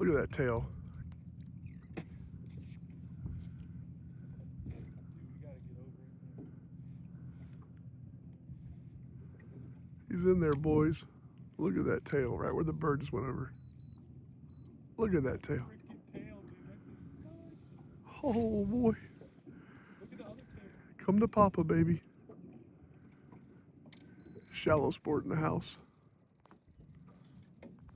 Look at that tail. He's in there, boys. Look at that tail, right where the bird just went over. Look at that tail. Oh boy. Come to Papa, baby. Shallow sport in the house.